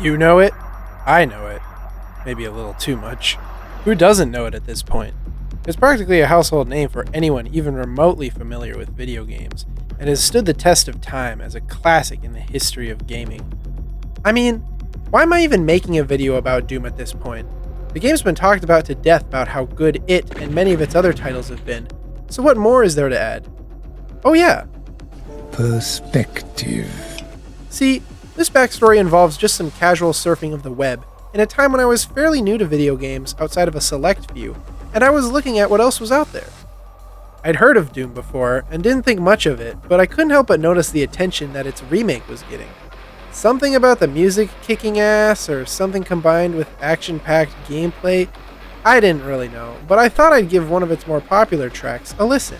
You know it. I know it. Maybe a little too much. Who doesn't know it at this point? It's practically a household name for anyone even remotely familiar with video games, and has stood the test of time as a classic in the history of gaming. I mean, why am I even making a video about Doom at this point? The game's been talked about to death about how good it and many of its other titles have been, so what more is there to add? Oh yeah. Perspective. See, this backstory involves just some casual surfing of the web, in a time when I was fairly new to video games outside of a select few, and I was looking at what else was out there. I'd heard of Doom before, and didn't think much of it, but I couldn't help but notice the attention that its remake was getting. Something about the music kicking ass, or something combined with action-packed gameplay, I didn't really know, but I thought I'd give one of its more popular tracks a listen.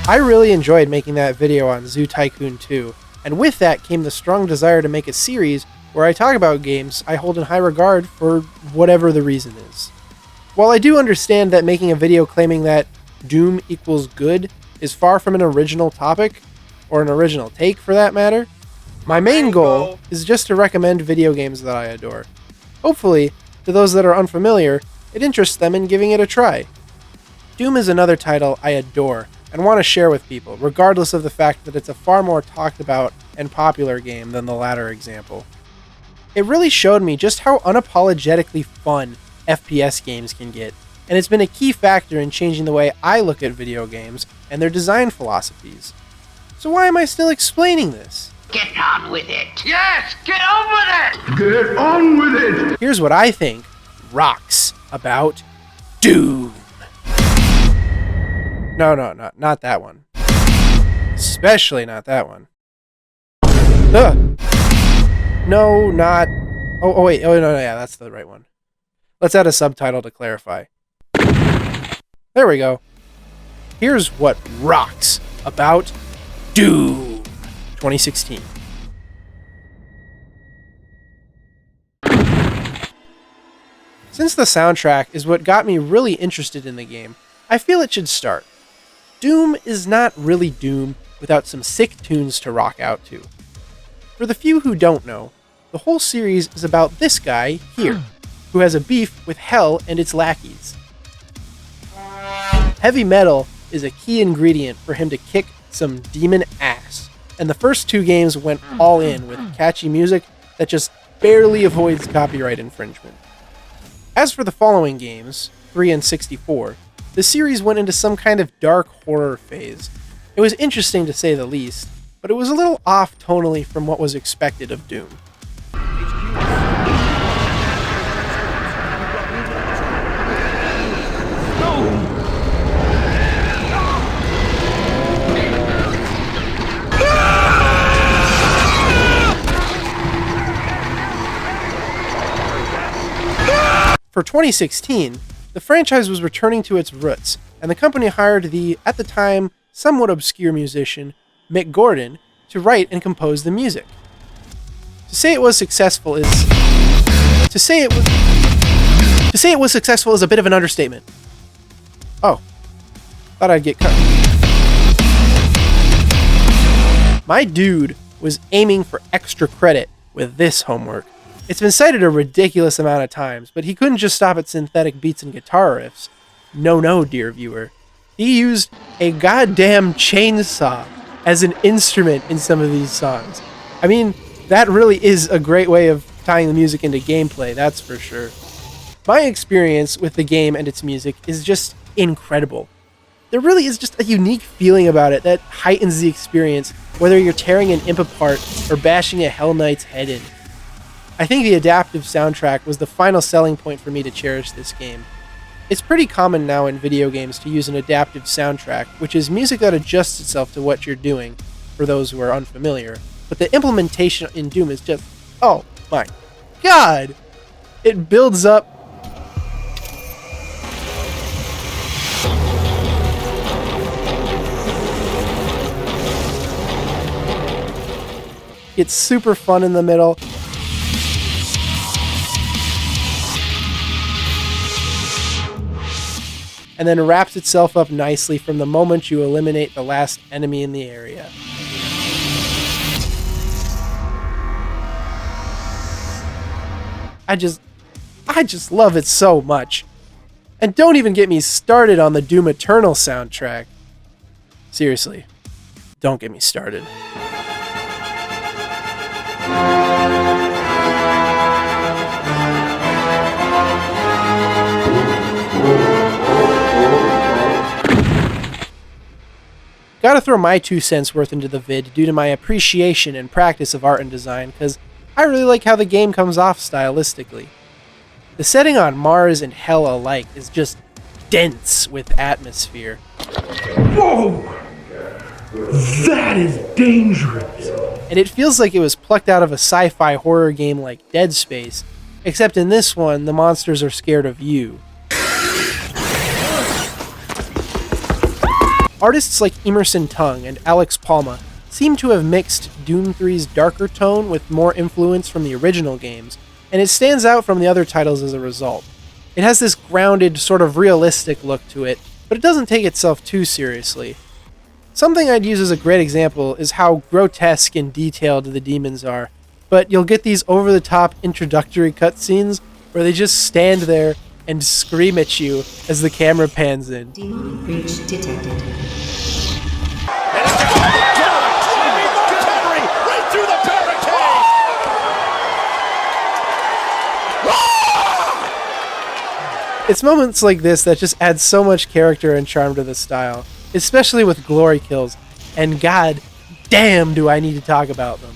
I really enjoyed making that video on Zoo Tycoon 2, and with that came the strong desire to make a series where I talk about games I hold in high regard for whatever the reason is. While I do understand that making a video claiming that Doom equals good is far from an original topic, or an original take for that matter, my main goal is just to recommend video games that I adore. Hopefully, to those that are unfamiliar, it interests them in giving it a try. Doom is another title I adore and want to share with people, regardless of the fact that it's a far more talked about and popular game than the latter example. It really showed me just how unapologetically fun FPS games can get, and it's been a key factor in changing the way I look at video games and their design philosophies. So why am I still explaining this? Get on with it! Yes! Get on with it! Get on with it! Here's what I think rocks about Doom. No, not that one. Especially not that one. Ugh. No, not... Oh, wait. Oh, no, yeah, that's the right one. Let's add a subtitle to clarify. There we go. Here's what rocks about Doom 2016. Since the soundtrack is what got me really interested in the game, I feel it should start. Doom is not really Doom without some sick tunes to rock out to. For the few who don't know, the whole series is about this guy here, who has a beef with hell and its lackeys. Heavy metal is a key ingredient for him to kick some demon ass, and the first two games went all in with catchy music that just barely avoids copyright infringement. As for the following games, 3 and 64, the series went into some kind of dark horror phase. It was interesting to say the least, but it was a little off tonally from what was expected of Doom. For 2016, the franchise was returning to its roots, and the company hired the, at the time, somewhat obscure musician, Mick Gordon, to write and compose the music. To say it was successful is a bit of an understatement. Oh, thought I'd get cut. My dude was aiming for extra credit with this homework. It's been cited a ridiculous amount of times, but he couldn't just stop at synthetic beats and guitar riffs. No, dear viewer. He used a goddamn chainsaw as an instrument in some of these songs. I mean, that really is a great way of tying the music into gameplay, that's for sure. My experience with the game and its music is just incredible. There really is just a unique feeling about it that heightens the experience, whether you're tearing an imp apart or bashing a Hell Knight's head in. I think the adaptive soundtrack was the final selling point for me to cherish this game. It's pretty common now in video games to use an adaptive soundtrack, which is music that adjusts itself to what you're doing, for those who are unfamiliar, but the implementation in Doom is just, oh my god! It builds up. It's super fun in the middle. and then wraps itself up nicely from the moment you eliminate the last enemy in the area. I just love it so much. And don't even get me started on the Doom Eternal soundtrack. Seriously, don't get me started. Gotta throw my 2 cents worth into the vid due to my appreciation and practice of art and design, because I really like how the game comes off stylistically. The setting on Mars and Hell alike is just dense with atmosphere. Whoa! That is dangerous! And it feels like it was plucked out of a sci-fi horror game like Dead Space, except in this one, the monsters are scared of you. Artists like Emerson Tung and Alex Palma seem to have mixed Doom 3's darker tone with more influence from the original games, and it stands out from the other titles as a result. It has this grounded, sort of realistic look to it, but it doesn't take itself too seriously. Something I'd use as a great example is how grotesque and detailed the demons are, but you'll get these over-the-top introductory cutscenes where they just stand there and scream at you as the camera pans in. Demonic breach detected. It's moments like this that just add so much character and charm to the style, especially with glory kills, and god damn do I need to talk about them.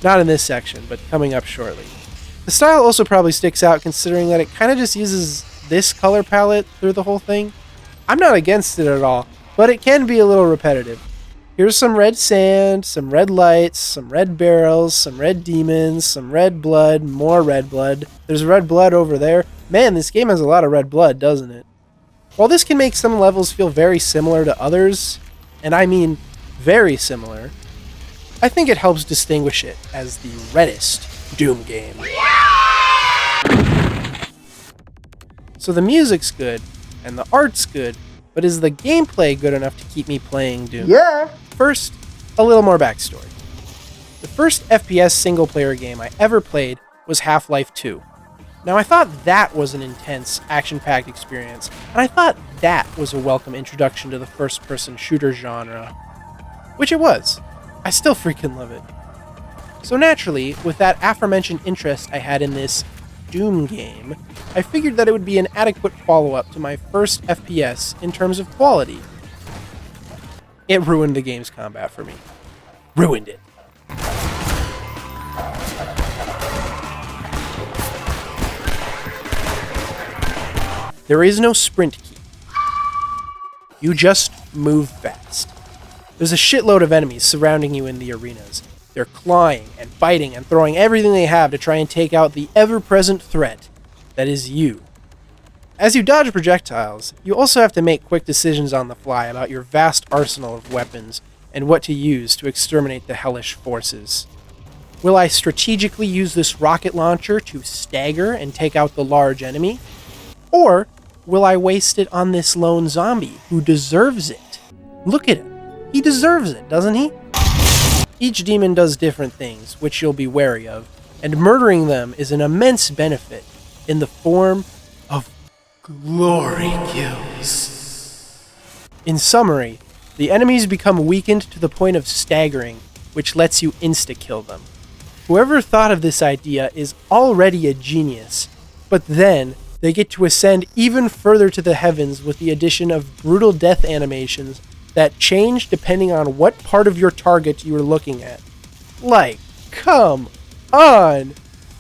Not in this section, but coming up shortly. The style also probably sticks out considering that it kind of just uses this color palette through the whole thing. I'm not against it at all, but it can be a little repetitive. Here's some red sand, some red lights, some red barrels, some red demons, some red blood, more red blood. There's red blood over there. Man, this game has a lot of red blood, doesn't it? While this can make some levels feel very similar to others, and I mean very similar, I think it helps distinguish it as the reddest Doom game. So the music's good, and the art's good, but is the gameplay good enough to keep me playing Doom? Yeah! First, a little more backstory. The first FPS single-player game I ever played was Half-Life 2. Now, I thought that was an intense, action-packed experience, and I thought that was a welcome introduction to the first-person shooter genre. Which it was. I still freaking love it. So naturally, with that aforementioned interest I had in this Doom game, I figured that it would be an adequate follow-up to my first FPS in terms of quality. It ruined the game's combat for me. Ruined it. There is no sprint key. You just move fast. There's a shitload of enemies surrounding you in the arenas. They're clawing and biting and throwing everything they have to try and take out the ever-present threat that is you. As you dodge projectiles, you also have to make quick decisions on the fly about your vast arsenal of weapons and what to use to exterminate the hellish forces. Will I strategically use this rocket launcher to stagger and take out the large enemy? Or will I waste it on this lone zombie who deserves it? Look at him. He deserves it, doesn't he? Each demon does different things, which you'll be wary of, and murdering them is an immense benefit in the form of glory kills. In summary, the enemies become weakened to the point of staggering, which lets you insta-kill them. Whoever thought of this idea is already a genius, but then they get to ascend even further to the heavens with the addition of brutal death animations that change depending on what part of your target you are looking at. Like, come on!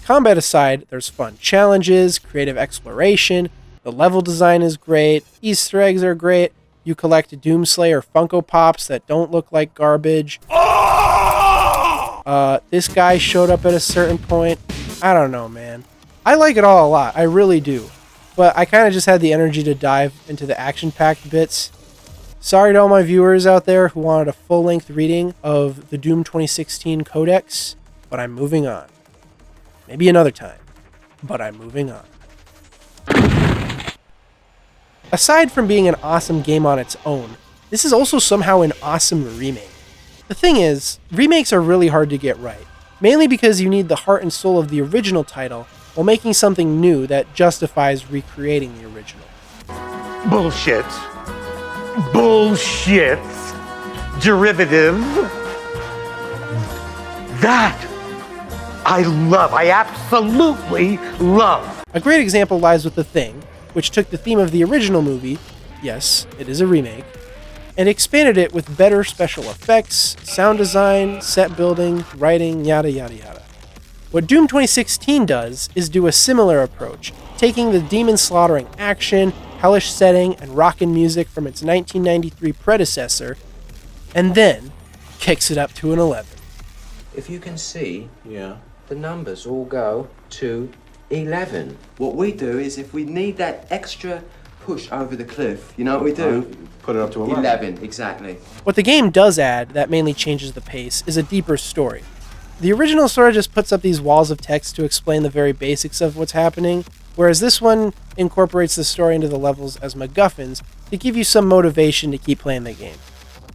Combat aside, there's fun challenges, creative exploration, the level design is great, Easter eggs are great, you collect Doomslayer Funko Pops that don't look like garbage. This guy showed up at a certain point. I don't know, man. I like it all a lot, I really do. But I kind of just had the energy to dive into the action-packed bits. Sorry to all my viewers out there who wanted a full-length reading of the Doom 2016 Codex, but I'm moving on. Maybe another time, but I'm moving on. Aside from being an awesome game on its own, this is also somehow an awesome remake. The thing is, remakes are really hard to get right, mainly because you need the heart and soul of the original title while making something new that justifies recreating the original. Bullshit. Bullshit. Derivative. That I love. I absolutely love. A great example lies with The Thing, which took the theme of the original movie, yes, it is a remake, and expanded it with better special effects, sound design, set building, writing, yada yada yada. What Doom 2016 does is do a similar approach, taking the demon slaughtering action, hellish setting, and rockin' music from its 1993 predecessor, and then kicks it up to an 11. If you can see, the numbers all go to 11. What we do is if we need that extra push over the cliff, you know what we do? Put it up to 11. 11, exactly. What the game does add that mainly changes the pace is a deeper story. The original sort of just puts up these walls of text to explain the very basics of what's happening, whereas this one incorporates the story into the levels as MacGuffins to give you some motivation to keep playing the game.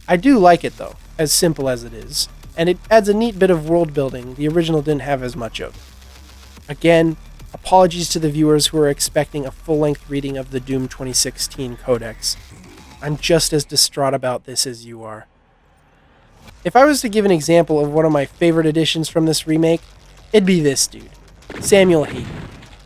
I do like it though, as simple as it is, and it adds a neat bit of world building the original didn't have as much of. Again, apologies to the viewers who are expecting a full-length reading of the Doom 2016 Codex. I'm just as distraught about this as you are. If I was to give an example of one of my favorite additions from this remake, it'd be this dude, Samuel Hayden.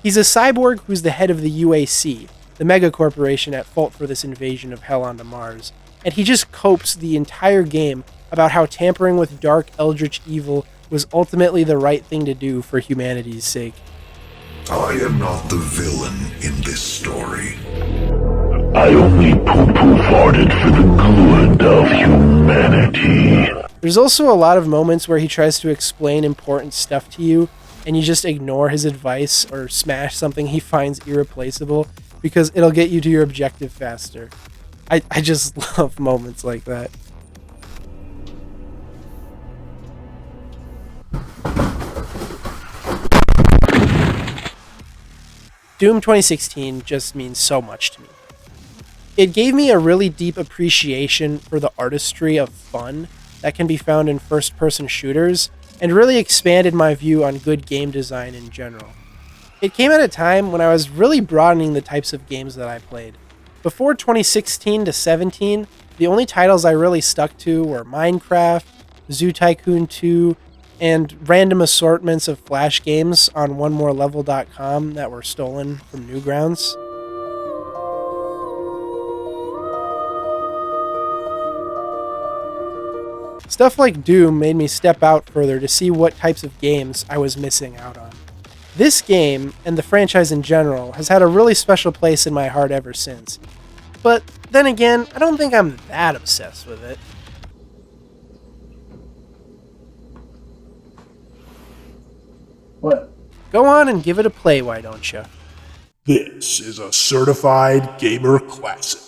He's a cyborg who's the head of the UAC, the megacorporation at fault for this invasion of hell onto Mars, and he just copes the entire game about how tampering with dark eldritch evil was ultimately the right thing to do for humanity's sake. I am not the villain in this story. I only poo-poo farted for the good of humanity. There's also a lot of moments where he tries to explain important stuff to you, and you just ignore his advice or smash something he finds irreplaceable because it'll get you to your objective faster. I just love moments like that. Doom 2016 just means so much to me. It gave me a really deep appreciation for the artistry of fun that can be found in first-person shooters, and really expanded my view on good game design in general. It came at a time when I was really broadening the types of games that I played. Before 2016 to 17, the only titles I really stuck to were Minecraft, Zoo Tycoon 2, and random assortments of Flash games on OneMoreLevel.com that were stolen from Newgrounds. Stuff like Doom made me step out further to see what types of games I was missing out on. This game, and the franchise in general, has had a really special place in my heart ever since. But then again, I don't think I'm that obsessed with it. What? Go on and give it a play, why don't you? This is a certified gamer classic.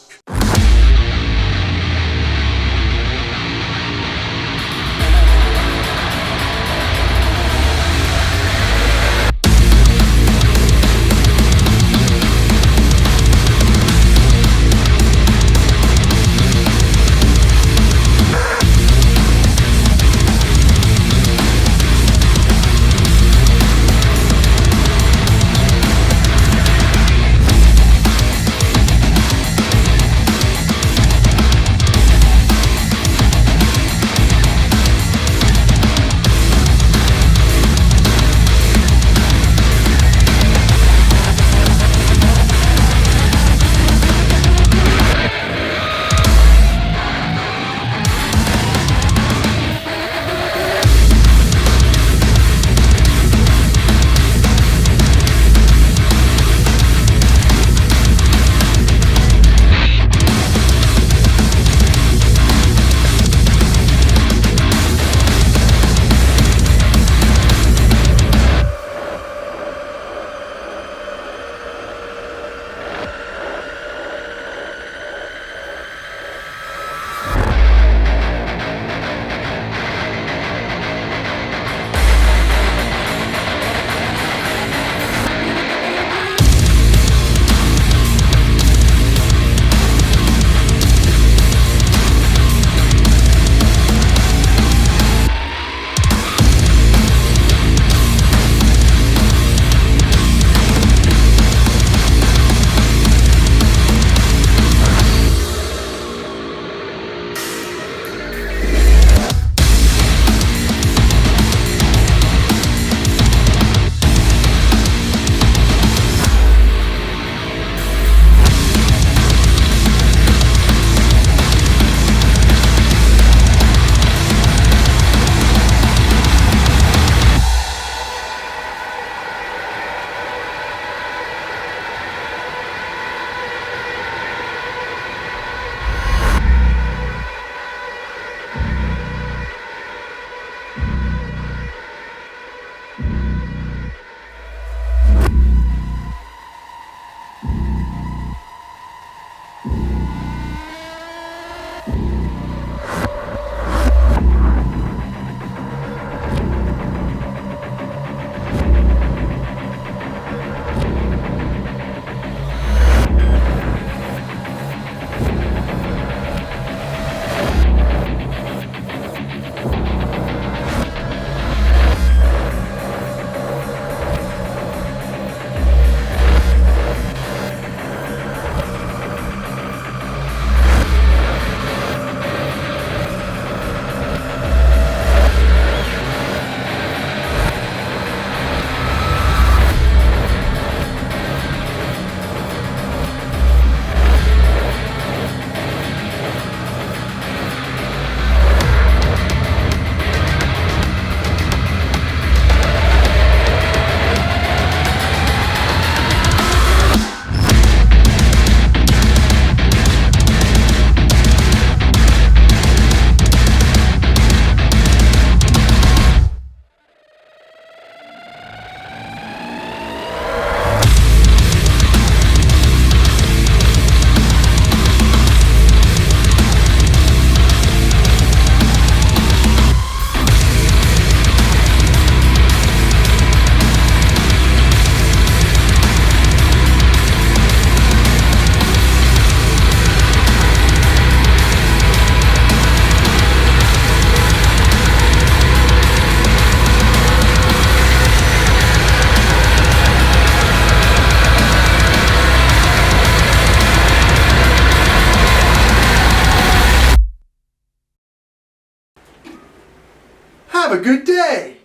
Have a good day.